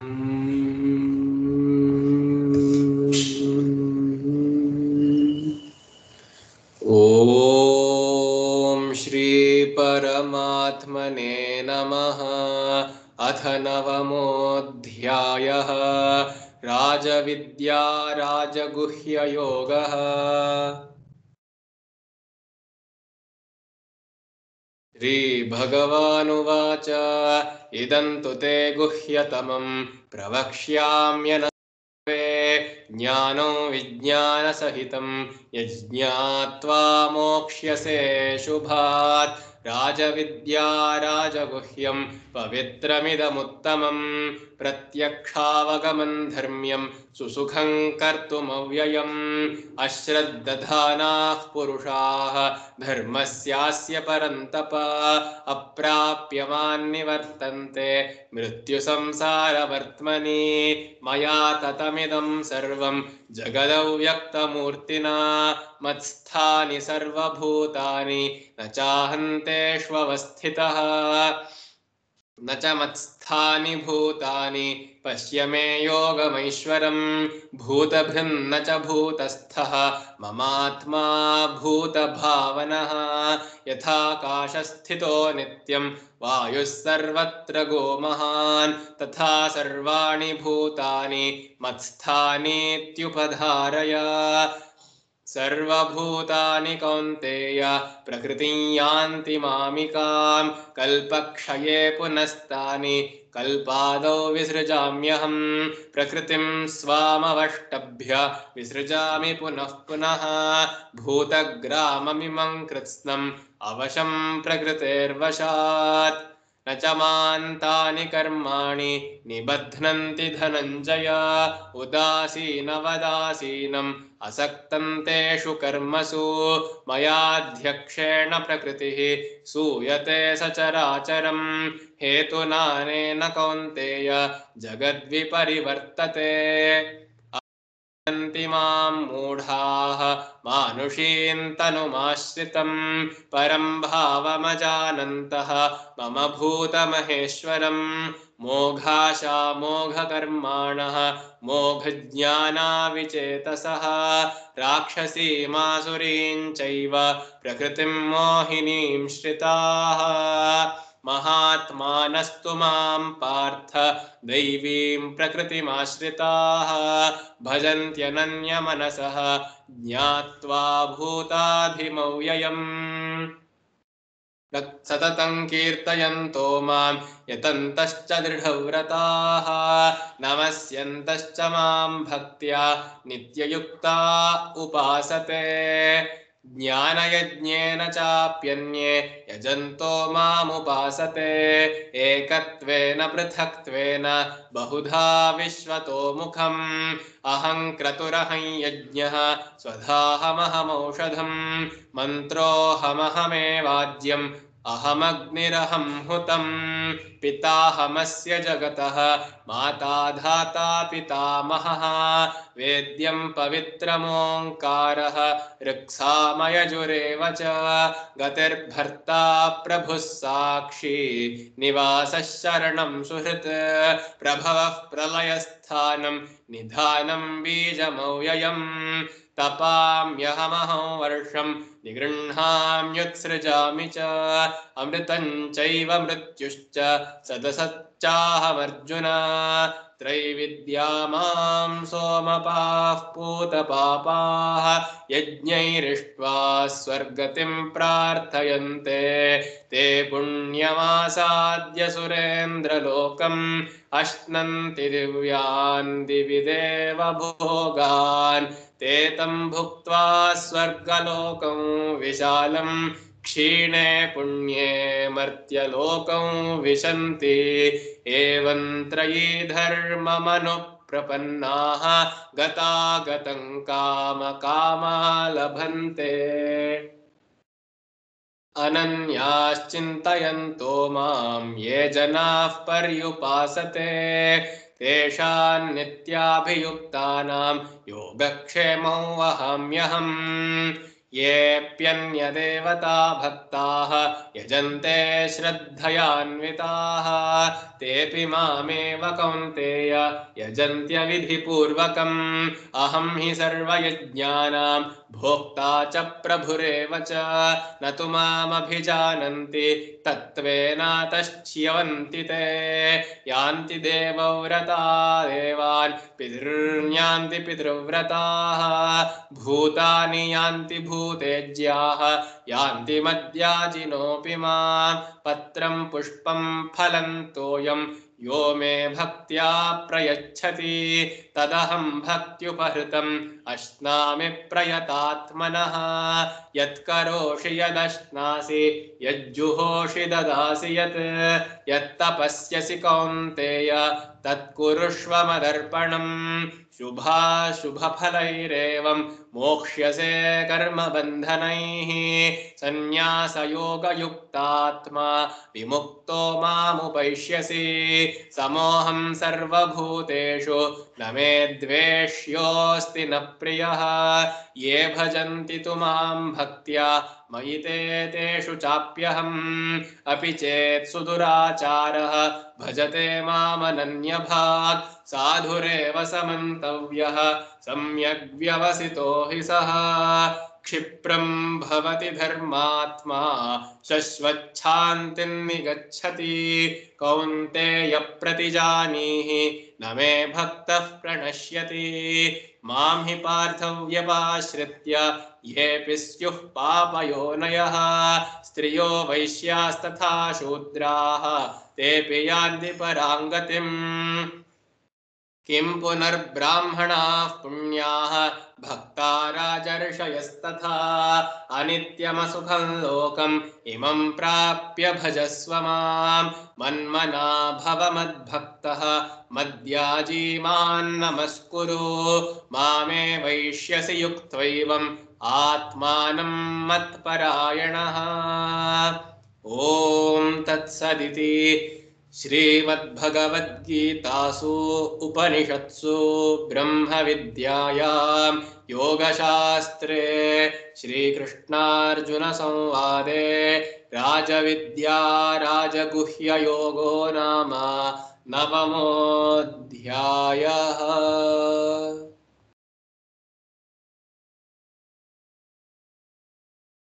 ओम श्री परमात्मने नमः। अथ नवमोऽध्यायः। राजविद्या राजगुह्ययोगः। श्रीभगवानुवाच इदं तु ते गुह्यतमं प्रवक्ष्याम्यनवे ज्ञानो विज्ञानसहितं यज्ञात्वा मोक्ष्यसे शुभात्। राजविद्या राजगुह्यं पवित्रमिदमुत्तमं प्रत्यक्षावगमं धर्म्यं सुसुखं कर्तुमव्ययम्। अश्रद्दधानाः पुरुषाः धर्मस्यास्य परन्तप अप्राप्यमान्निवर्तन्ते मृत्युसंसारवर्त्मनि। मया ततमिदं सर्वं जगदव्यक्तमूर्तिना मत्स्थानि सर्वभूतानि न चाहन्तेष्वस्थितः न च मत्स्थानि भूतानि पश्य मे योगमैश्वरम्। भूतभृन्न च भूतस्थः ममात्मा भूतभावनः। यथाकाशस्थितो नित्यं वायुः सर्वत्र गोमहान् तथा सर्वाणि भूतानि मत्स्थानीत्युपधारय। सर्वभूतानि कौन्तेय प्रकृतिं यान्ति मामिकां कल्पक्षये पुनस्तानि कल्पादौ विसृजाम्यहं। प्रकृतिं स्वामवष्टभ्य विसृजामि पुनः पुनः। भूतग्राममिमं कृत्स्नम् अवशं प्रकृतेर्वशात्। न च मान्तानि कर्माणि निबध्नन्ति धनञ्जय। उदासीनवदासीनम् असक्तं तेषु कर्मसु मयाध्यक्षेण प्रकृतिः सूयते सचराचरम्। हेतुनानेन कौन्तेय जगद्विपरिवर्तते। अन्ति मां मूढाः मानुषीं तनुमाश्रितं परं भावमजानन्तः मम भूतमहेश्वरं। मोघाशामोघकर्माणः मोघज्ञानाविचेतसः राक्षसीमासुरीं चैव प्रकृतिं मोहिनीं श्रिताः। महात्मानस्तु मां पार्थ दैवीं प्रकृतिमाश्रिताः भजन्त्यनन्यमनसः ज्ञात्वा भूताधिमव्ययम्। सततं कीर्तयन्तो मां यतन्तश्च दृढव्रताः नमस्यन्तश्च मां भक्त्या नित्ययुक्ता उपासते। ज्ञानयज्ञेन चाप्यन्ये यजन्तो मामुपासते एकत्वेन पृथक्त्वेन बहुधा विश्वतो मुखम्। अहं क्रतुरहं यज्ञः स्वधाहमहमौषधम् मन्त्रोऽहमहमेवाज्यम् अहमग्निरहं हुतं। पिताहमस्य जगतः माता धाता पितामहः वेद्यं पवित्रमोङ्कारः ऋक्सामयजुरेव च। गतिर्भर्ता प्रभुः साक्षी निवासः शरणं सुहृत् प्रभवः प्रलयस्थानं निधानं बीजमव्ययम्। तपाम्यहमहं वर्षं निगृह्णाम्युत्सृजामि च अमृतं चैव मृत्युश्च सदसच्चाहमर्जुन। त्रैविद्या मां सोमपाः पूतपापाः यज्ञैरिष्ट्वा स्वर्गतिं प्रार्थयन्ते ते पुण्यमासाद्य सुरेन्द्रलोकम् अश्नन्ति दिव्यान् दिवि देव भोगान्। ते तं भुक्त्वा स्वर्गलोकं विशालं क्षीणे पुण्ये मर्त्यलोकं विशन्ति। एवं त्रयी धर्ममनुप्रपन्नाः गतागतं कामकामा लभन्ते। अनन्याश्चिन्तयन्तो मां ये जनाः पर्युपासते तेषां नित्याभियुक्तानां योगक्षेमं वहाम्यहम्। येऽप्यन्यदेवता भक्ताः यजन्ते श्रद्धयान्विताः तेऽपि मामेव कौन्तेय यजन्त्यविधिपूर्वकम् अहं हि सर्वयज्ञानां भोक्ता च प्रभुरेव च न तु मामभिजानन्ति तत्त्वेनातश्च्यवन्ति ते यान्ति देवव्रता देवान् पितॄन्यान्ति पितृव्रताः भूतानि यान्ति भूतेज्याः यान्ति मद्याजिनोऽपि मां पत्रं पुष्पं फलं तोयं यो मे भक्त्या प्रयच्छति तदहं भक्त्युपहृतम् अश्नामि प्रयतात्मनः यत्करोषि यदश्नासि यज्जुहोषि ददासि यत्तपस्यसि कौन्तेय तत्कुरुष्व मदर्पणम् शुभाशुभफलैरेवं मोक्ष्यसे कर्मबन्धनैः सन्न्यासयोगयुक्तात्मा विमुक्तो मामुपैष्यसि समोऽहं सर्वभूतेषु न मे द्वेष्योऽस्ति न प्रियः ये भजन्ति तु मां भक्त्या मयि ते तेषु चाप्यहम् अपि चेत् सुदुराचारः भजते मामनन्यभाक् साधुरेव समन्तव्यः सम्यग् व्यवसितो हि सः क्षिप्रं भवति धर्मात्मा शश्वच्छान्तिं निगच्छति कौन्तेय प्रतिजानीहि न मे भक्तः प्रणश्यति मां हि पार्थव्यपाश्रित्य येऽपि स्युः पापयोनयः स्त्रियो वैश्यास्तथा शूद्राः तेऽपि यान्ति परां गतिम् किं पुनर्ब्राह्मणाः पुण्याः भक्ता राजर्षयस्तथा अनित्यमसुखं लोकम् इमं प्राप्य भजस्व मां मन्मना भव मद्भक्तः मद्याजी मान्नमस्कुरु मामे वैष्यसि युक्त्वैवम् आत्मानं मत्परायणः ॐ तत्सदिति श्रीमद्भगवद्गीतासु उपनिषत्सु ब्रह्मविद्यायां योगशास्त्रे श्रीकृष्णार्जुनसंवादे राजविद्या राजगुह्ययोगो नाम 9मोऽध्यायः।